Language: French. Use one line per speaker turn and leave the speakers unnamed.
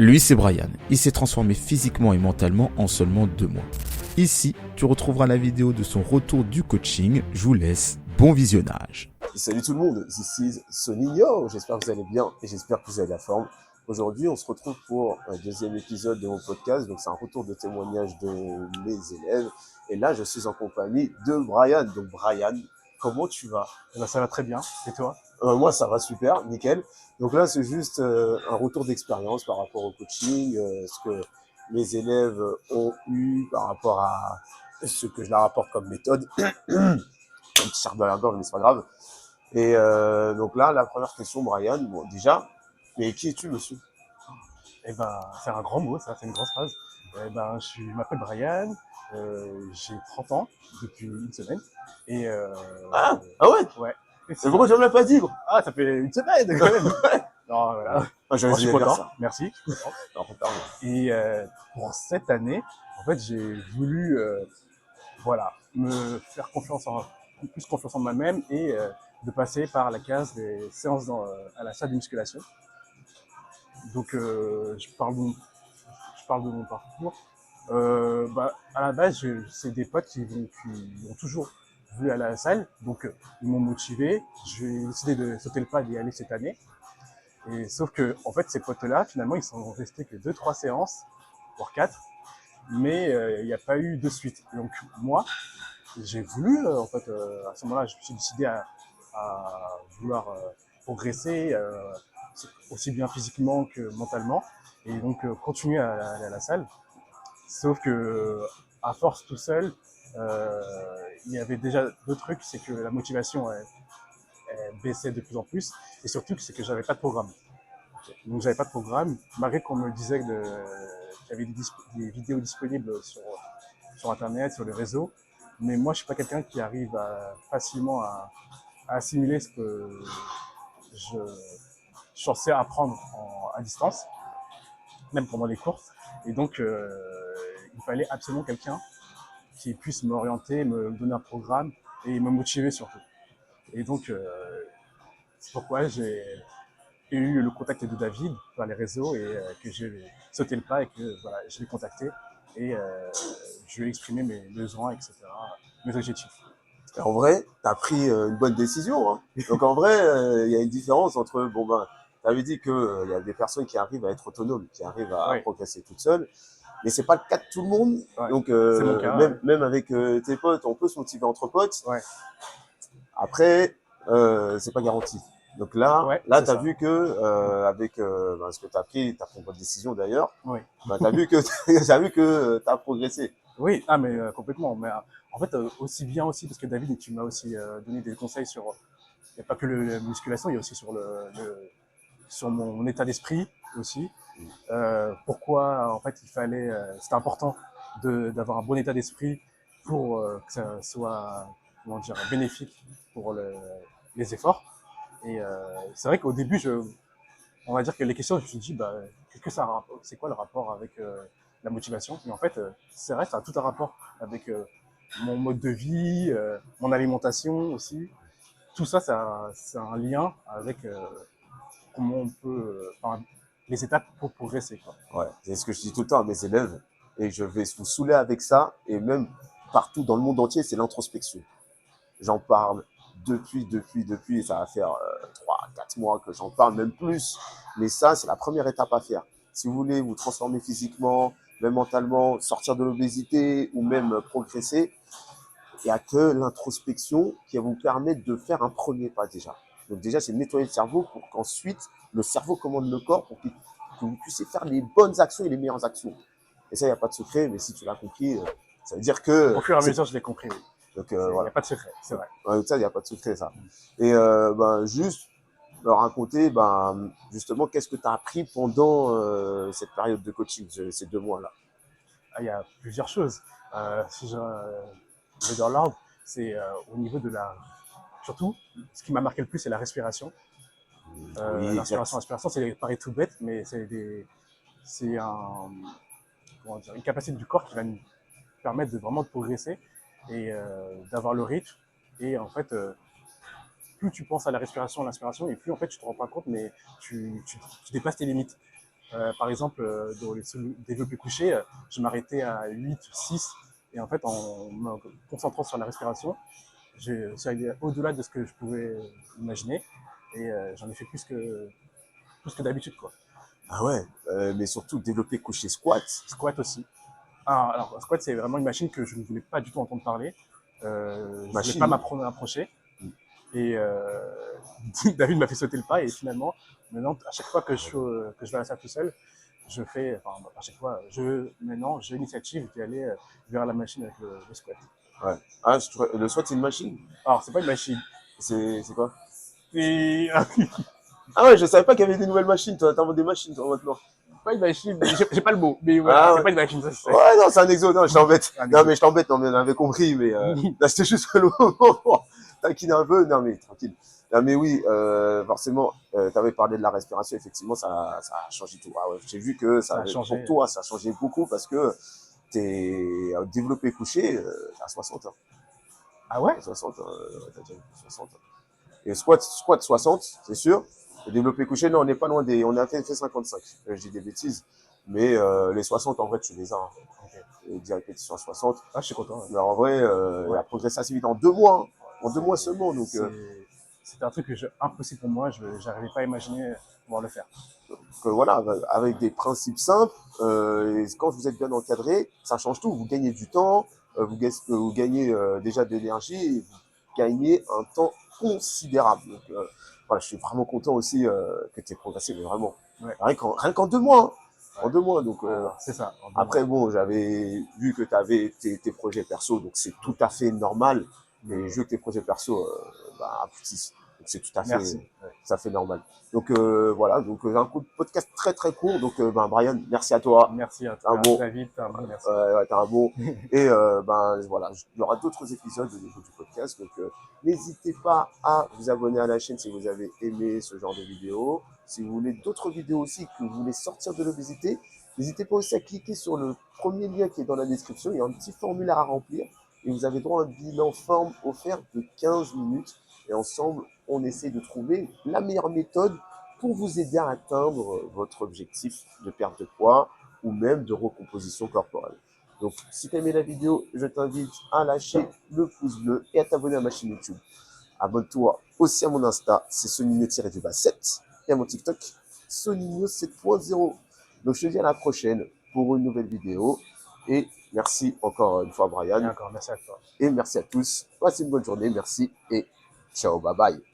Lui, c'est Brian. Il s'est transformé physiquement et mentalement en seulement 2 mois. Ici, tu retrouveras la vidéo de son retour du coaching. Je vous laisse. Bon visionnage.
Salut tout le monde, ici Soninho. J'espère que vous allez bien et j'espère que vous avez la forme. Aujourd'hui, on se retrouve pour un deuxième épisode de mon podcast. Donc, c'est un retour de témoignage de mes élèves. Et là, je suis en compagnie de Brian. Donc, Brian, comment tu vas?
Ça va très bien. Et toi?
Moi, ça va super, nickel. Donc là, c'est juste un retour d'expérience par rapport au coaching, ce que mes élèves ont eu par rapport à ce que je leur apporte comme méthode. Un petit charbon à la gorge, mais c'est pas grave. Et donc là, la première question, Brian, bon, déjà, mais qui es-tu, monsieur?
C'est un grand mot, ça, c'est une grosse phrase. Je m'appelle Brian, j'ai 30 ans depuis une semaine. Et
Ah ouais?
ouais.
Mais pourquoi tu me l'as pas dit, gros?
Ah, ça fait une semaine quand même. Non, voilà.
Ah,
Bon, je suis content,
ça.
merci.
Non, pardon.
Et pour cette année, en fait, j'ai voulu me faire plus confiance en moi-même et de passer par la case des séances à la salle de musculation. Donc, je parle de mon parcours. À la base, c'est des potes qui ont toujours vu à la salle, donc ils m'ont motivé. J'ai décidé de sauter le pas d'y aller cette année. Et sauf que, en fait, ces potes-là, finalement, ils sont restés que 2-3 séances, voire 4, mais il n'y a pas eu de suite. Et donc moi, j'ai voulu, à ce moment-là, je me suis décidé à vouloir progresser, aussi bien physiquement que mentalement, et donc continuer à aller à la salle. Sauf que, à force tout seul, il y avait déjà deux trucs, c'est que la motivation elle baissait de plus en plus, et surtout c'est que j'avais pas de programme. Donc j'avais pas de programme, malgré qu'on me disait qu'il y avait des vidéos disponibles sur internet, sur les réseaux, mais moi je suis pas quelqu'un qui arrive facilement à assimiler ce que je suis censé apprendre à distance, même pendant les cours. Et donc il fallait absolument quelqu'un qui puisse m'orienter, me donner un programme et me motiver surtout. Et donc, c'est pourquoi j'ai eu le contact de David par les réseaux et que j'ai sauté le pas et que voilà, je l'ai contacté et je lui ai exprimé mes besoins, etc., mes objectifs.
En vrai, t'as pris une bonne décision, hein. Donc en vrai, il y a une différence entre, bon ben, t'avais dit que il y a des personnes qui arrivent à être autonomes, qui arrivent à
Ouais.
progresser toutes seules, mais c'est pas le cas de tout le monde.
Ouais.
Donc
C'est mon cas,
même avec tes potes, on peut se motiver entre potes.
Ouais.
Après, c'est pas garanti. Donc là,
Ouais,
là,
c'est
t'as
ça.
vu que avec ce que t'as pris une bonne décision d'ailleurs.
Oui.
T'as vu que t'as progressé.
Oui, mais complètement. Mais en fait, aussi bien aussi, parce que David, tu m'as aussi donné des conseils sur. Il n'y a pas que la musculation, il y a aussi sur mon état d'esprit aussi. Pourquoi, en fait, c'était important d'avoir un bon état d'esprit pour que ça soit, comment dire, bénéfique pour les efforts. Et c'est vrai qu'au début, on va dire que les questions, je me suis dit, c'est quoi le rapport avec la motivation? Et en fait, c'est vrai, ça a tout un rapport avec mon mode de vie, mon alimentation aussi. Tout ça, c'est un lien avec comment on peut, les étapes pour progresser, quoi.
Ouais, c'est ce que je dis tout le temps à mes élèves, et je vais vous saouler avec ça, et même partout dans le monde entier, c'est l'introspection. J'en parle depuis, ça va faire 3-4 mois que j'en parle, même plus. Mais ça, c'est la première étape à faire. Si vous voulez vous transformer physiquement, même mentalement, sortir de l'obésité ou même progresser, il n'y a que l'introspection qui va vous permettre de faire un premier pas déjà. Donc déjà, c'est nettoyer le cerveau pour qu'ensuite, le cerveau commande le corps pour que vous puissiez faire les bonnes actions et les meilleures actions. Et ça, il n'y a pas de secret, mais si tu l'as compris, ça veut dire que...
Au fur et à mesure, je l'ai compris, oui.
Donc
Il n'y a
voilà.
pas de secret, c'est vrai.
Ouais, ça, il n'y a pas de secret, ça. Et juste leur raconter, justement, qu'est-ce que tu as appris pendant cette période de coaching, ces 2 mois-là.
Il y a plusieurs choses. Si je vais dans l'ordre, c'est au niveau de surtout, ce qui m'a marqué le plus, c'est la respiration.
Oui, exact.
L'inspiration, c'est paraît tout bête, mais c'est une capacité du corps qui va nous permettre de vraiment de progresser et d'avoir le rythme. Et en fait, plus tu penses à la respiration, à l'inspiration, et plus en fait tu te rends pas compte, mais tu dépasses tes limites. Par exemple, dans les développés couchés, je m'arrêtais à 8, 6, et en fait, en me concentrant sur la respiration, je suis allé au-delà de ce que je pouvais imaginer, et j'en ai fait plus que d'habitude, quoi.
Ah ouais, mais surtout développer couché squat.
Squat aussi. Ah, alors, squat, c'est vraiment une machine que je ne voulais pas du tout entendre parler. Je voulais pas
Machine.
m'approcher. Et David m'a fait sauter le pas. Et finalement, maintenant, à chaque fois que je vais à la salle tout seul, je fais, enfin, à chaque fois, maintenant, j'ai l'initiative d'y aller vers la machine avec le squat.
Ouais. Ah, le squat, c'est une machine.
Alors, c'est pas une machine.
C'est quoi?
C'est
Ah ouais, je savais pas qu'il y avait des nouvelles machines. Toi, t'inventes des machines, toi, maintenant.
pas une machine. J'ai pas le mot. Mais voilà,
Ah
c'est
ouais.
pas une machine, ça c'est.
Ouais, non, c'est un exo. Non, je t'embête.
Un
Non,
exo.
mais je t'embête. Non, mais on avait compris. Mais là, c'était juste le moment. Taquine un peu. Non, mais tranquille. Non, mais oui, forcément, tu avais parlé de la respiration. Effectivement, ça a changé tout. Ah ouais, j'ai vu que
Ça a
pour
changé.
toi, ça a changé beaucoup parce que t'es développé couché à 60 ans.
Ah ouais?
60, t'as déjà 60. Et squat 60, c'est sûr. Le développé couché, non, on n'est pas loin des. On a fait 55. Je dis des bêtises. Mais les 60, en vrai, tu les as. Hein.
Ok.
Et 10 répétitions à 60.
Ah, je suis content.
Mais en vrai, il
Ouais.
a progressé assez vite en 2 mois. Hein. En 2 mois seulement. Donc,
C'était un truc impossible pour moi. Je n'arrivais pas à imaginer pouvoir le faire.
voilà, avec des principes simples, et quand vous êtes bien encadré, ça change tout. Vous gagnez du temps, vous gagnez déjà de l'énergie, et vous gagnez un temps considérable. Donc, voilà, je suis vraiment content aussi que tu aies progressé, mais vraiment.
Ouais.
Rien qu'en 2 mois. Hein.
Ouais.
En 2 mois. Donc,
C'est ça.
après, bon, j'avais vu que tu avais tes projets perso, donc c'est tout à fait normal. Et je veux que tes projets perso aboutissent. Donc c'est tout à fait,
Merci.
ça fait normal. Donc voilà, donc un coup de podcast très très court. Donc Brian, merci à toi.
Merci à
T'es un
toi,
bon,
David. T'es un bon, merci.
ouais, t'es un bon. Et voilà, il y aura d'autres épisodes au niveau du podcast. Donc n'hésitez pas à vous abonner à la chaîne si vous avez aimé ce genre de vidéo. Si vous voulez d'autres vidéos aussi, que vous voulez sortir de l'obésité, n'hésitez pas aussi à cliquer sur le premier lien qui est dans la description. Il y a un petit formulaire à remplir et vous avez droit à un bilan forme offert de 15 minutes. Et ensemble, on essaie de trouver la meilleure méthode pour vous aider à atteindre votre objectif de perte de poids ou même de recomposition corporelle. Donc, si tu as aimé la vidéo, je t'invite à lâcher le pouce bleu et à t'abonner à ma chaîne YouTube. Abonne-toi aussi à mon Insta, c'est Sonino-7, et à mon TikTok, Sonino 7.0. Donc, je te dis à la prochaine pour une nouvelle vidéo. Et merci encore une fois, Brian.
Et encore, merci à toi.
Et merci à tous. Passez une bonne journée. Merci et ciao, bye bye.